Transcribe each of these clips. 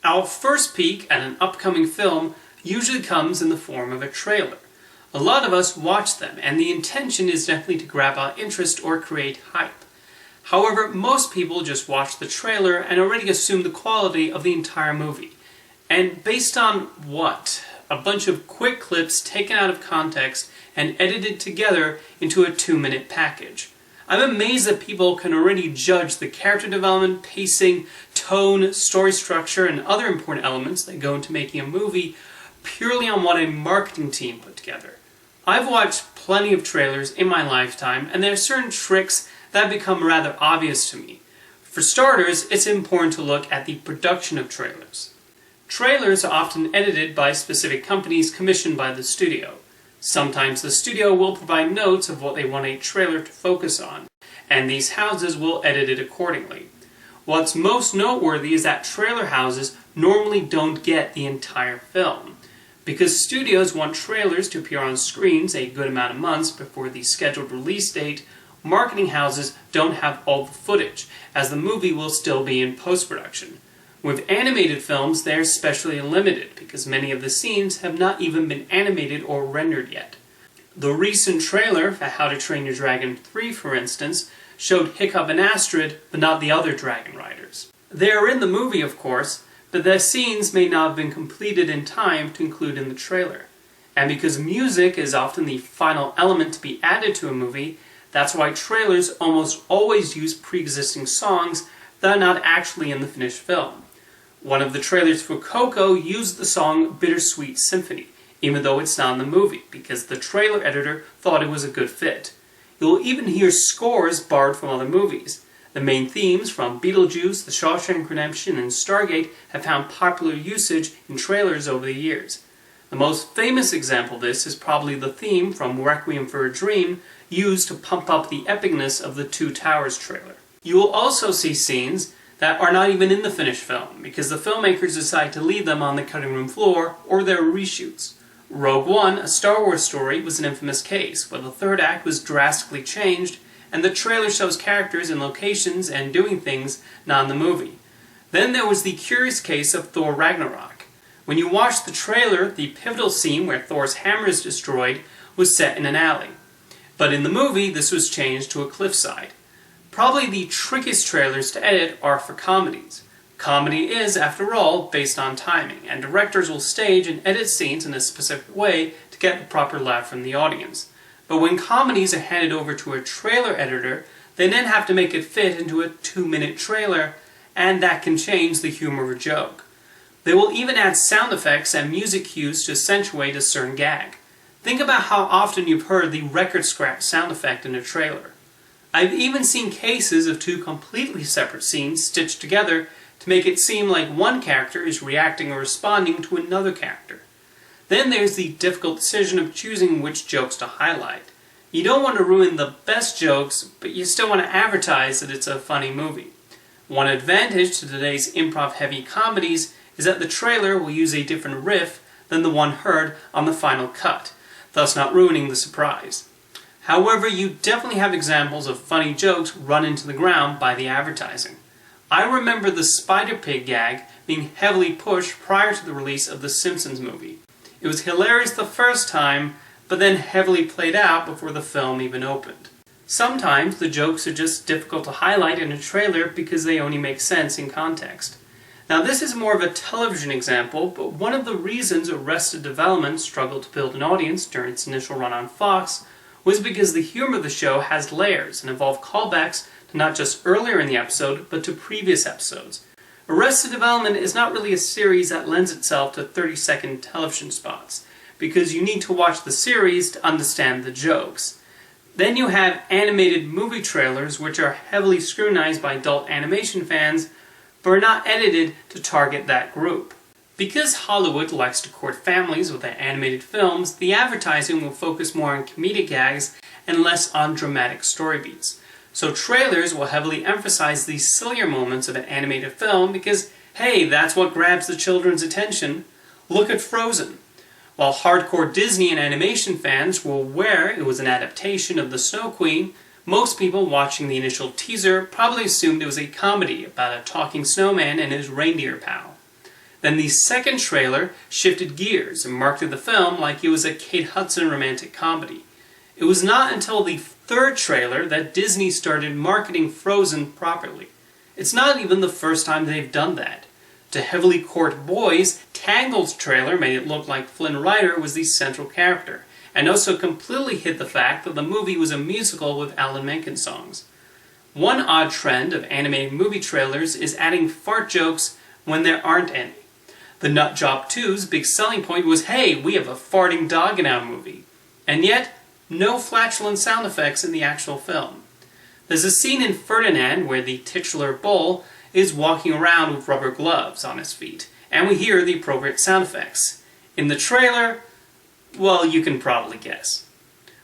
Our first peek at an upcoming film usually comes in the form of a trailer. A lot of us watch them, and the intention is definitely to grab our interest or create hype. However, most people just watch the trailer and already assume the quality of the entire movie. And based on what? A bunch of quick clips taken out of context and edited together into a 2-minute package. I'm amazed that people can already judge the character development, pacing, tone, story structure, and other important elements that go into making a movie purely on what a marketing team put together. I've watched plenty of trailers in my lifetime, and there are certain tricks that become rather obvious to me. For starters, it's important to look at the production of trailers. Trailers are often edited by specific companies commissioned by the studio. Sometimes the studio will provide notes of what they want a trailer to focus on, and these houses will edit it accordingly. What's most noteworthy is that trailer houses normally don't get the entire film. Because studios want trailers to appear on screens a good amount of months before the scheduled release date, marketing houses don't have all the footage, as the movie will still be in post-production. With animated films, they're especially limited, because many of the scenes have not even been animated or rendered yet. The recent trailer for How to Train Your Dragon 3, for instance, showed Hiccup and Astrid, but not the other dragon riders. They are in the movie, of course, but their scenes may not have been completed in time to include in the trailer. And because music is often the final element to be added to a movie, that's why trailers almost always use pre-existing songs that are not actually in the finished film. One of the trailers for Coco used the song Bittersweet Symphony, even though it's not in the movie, because the trailer editor thought it was a good fit. You'll even hear scores borrowed from other movies. The main themes from Beetlejuice, The Shawshank Redemption, and Stargate have found popular usage in trailers over the years. The most famous example of this is probably the theme from Requiem for a Dream, used to pump up the epicness of the Two Towers trailer. You will also see scenes that are not even in the finished film, because the filmmakers decide to leave them on the cutting room floor, or there are reshoots. Rogue One, a Star Wars story, was an infamous case, where the third act was drastically changed, and the trailer shows characters in locations and doing things not in the movie. Then there was the curious case of Thor Ragnarok. When you watch the trailer, the pivotal scene where Thor's hammer is destroyed was set in an alley. But in the movie, this was changed to a cliffside. Probably the trickiest trailers to edit are for comedies. Comedy is, after all, based on timing, and directors will stage and edit scenes in a specific way to get the proper laugh from the audience. But when comedies are handed over to a trailer editor, they then have to make it fit into a 2-minute trailer, and that can change the humor of a joke. They will even add sound effects and music cues to accentuate a certain gag. Think about how often you've heard the record scratch sound effect in a trailer. I've even seen cases of two completely separate scenes stitched together to make it seem like one character is reacting or responding to another character. Then there's the difficult decision of choosing which jokes to highlight. You don't want to ruin the best jokes, but you still want to advertise that it's a funny movie. One advantage to today's improv-heavy comedies is that the trailer will use a different riff than the one heard on the final cut, thus not ruining the surprise. However, you definitely have examples of funny jokes run into the ground by the advertising. I remember the Spider Pig Gag being heavily pushed prior to the release of the Simpsons movie. It was hilarious the first time, but then heavily played out before the film even opened. Sometimes the jokes are just difficult to highlight in a trailer because they only make sense in context. Now this is more of a television example, but one of the reasons Arrested Development struggled to build an audience during its initial run on Fox was because the humor of the show has layers and involved callbacks to not just earlier in the episode, but to previous episodes. Arrested Development is not really a series that lends itself to 30-second television spots, because you need to watch the series to understand the jokes. Then you have animated movie trailers, which are heavily scrutinized by adult animation fans, but are not edited to target that group. Because Hollywood likes to court families with their animated films, the advertising will focus more on comedic gags and less on dramatic story beats. So trailers will heavily emphasize these sillier moments of an animated film because, hey, that's what grabs the children's attention. Look at Frozen. While hardcore Disney and animation fans were aware it was an adaptation of The Snow Queen, most people watching the initial teaser probably assumed it was a comedy about a talking snowman and his reindeer pal. Then the second trailer shifted gears and marketed the film like it was a Kate Hudson romantic comedy. It was not until the third trailer that Disney started marketing Frozen properly. It's not even the first time they've done that. To heavily court boys, Tangled's trailer made it look like Flynn Rider was the central character, and also completely hid the fact that the movie was a musical with Alan Menken songs. One odd trend of animated movie trailers is adding fart jokes when there aren't any. The Nut Job 2's big selling point was, hey, we have a farting dog in our movie. And yet, no flatulent sound effects in the actual film. There's a scene in Ferdinand where the titular bull is walking around with rubber gloves on his feet, and we hear the appropriate sound effects. In the trailer, well, you can probably guess.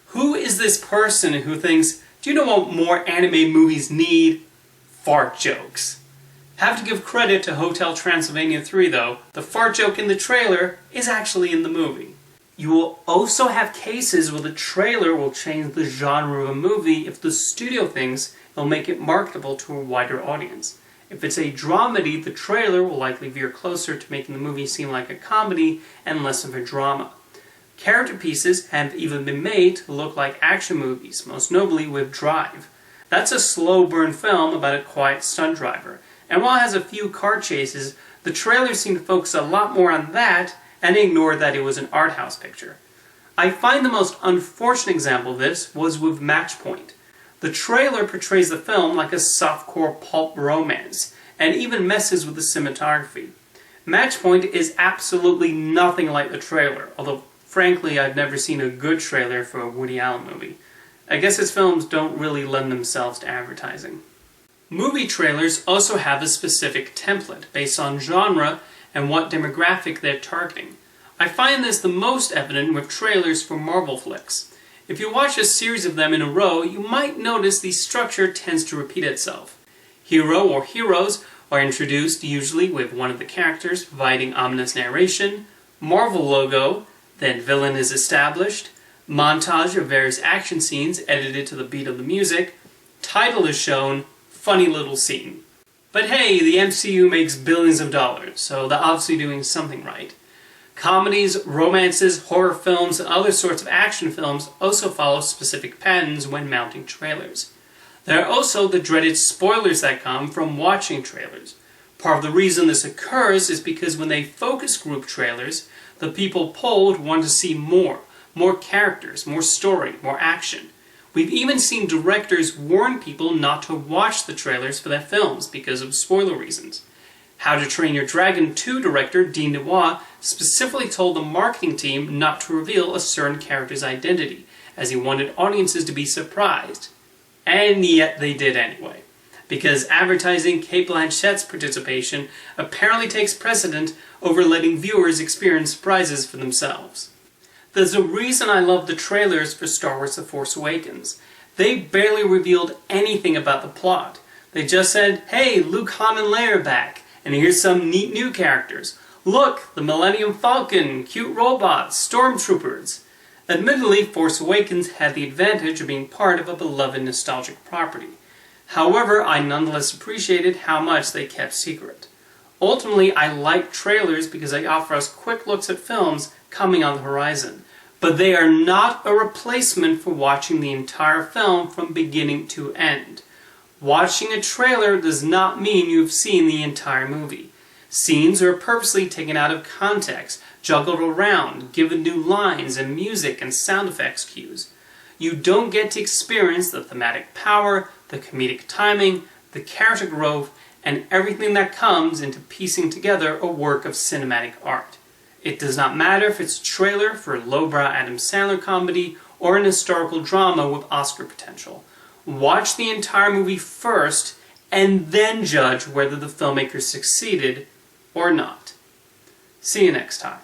Who is this person who thinks, do you know what more animated movies need? Fart jokes. Have to give credit to Hotel Transylvania 3 though. The fart joke in the trailer is actually in the movie. You will also have cases where the trailer will change the genre of a movie if the studio thinks it'll make it marketable to a wider audience. If it's a dramedy, the trailer will likely veer closer to making the movie seem like a comedy and less of a drama. Character pieces have even been made to look like action movies, most notably with Drive. That's a slow burn film about a quiet stunt driver. And while it has a few car chases, the trailer seemed to focus a lot more on that and ignore that it was an art house picture. I find the most unfortunate example of this was with Match Point. The trailer portrays the film like a softcore pulp romance, and even messes with the cinematography. Match Point is absolutely nothing like the trailer, although frankly I've never seen a good trailer for a Woody Allen movie. I guess his films don't really lend themselves to advertising. Movie trailers also have a specific template based on genre and what demographic they're targeting. I find this the most evident with trailers for Marvel flicks. If you watch a series of them in a row, you might notice the structure tends to repeat itself. Hero or heroes are introduced usually with one of the characters providing ominous narration, Marvel logo, then villain is established, montage of various action scenes edited to the beat of the music, title is shown, funny little scene. But hey, the MCU makes billions of dollars, so they're obviously doing something right. Comedies, romances, horror films, and other sorts of action films also follow specific patterns when mounting trailers. There are also the dreaded spoilers that come from watching trailers. Part of the reason this occurs is because when they focus group trailers, the people polled want to see more characters, more story, more action. We've even seen directors warn people not to watch the trailers for their films because of spoiler reasons. How to Train Your Dragon 2 director Dean DeWa specifically told the marketing team not to reveal a certain character's identity, as he wanted audiences to be surprised. And yet they did anyway, because advertising Cate Blanchett's participation apparently takes precedent over letting viewers experience surprises for themselves. There's a reason I love the trailers for Star Wars The Force Awakens. They barely revealed anything about the plot. They just said, hey, Luke, Han, and Leia are back, and here's some neat new characters. Look, the Millennium Falcon, cute robots, stormtroopers. Admittedly, Force Awakens had the advantage of being part of a beloved nostalgic property. However, I nonetheless appreciated how much they kept secret. Ultimately, I like trailers because they offer us quick looks at films coming on the horizon, but they are not a replacement for watching the entire film from beginning to end. Watching a trailer does not mean you've seen the entire movie. Scenes are purposely taken out of context, juggled around, given new lines and music and sound effects cues. You don't get to experience the thematic power, the comedic timing, the character growth, and everything that comes into piecing together a work of cinematic art. It does not matter if it's a trailer for a lowbrow Adam Sandler comedy or an historical drama with Oscar potential. Watch the entire movie first and then judge whether the filmmaker succeeded or not. See you next time.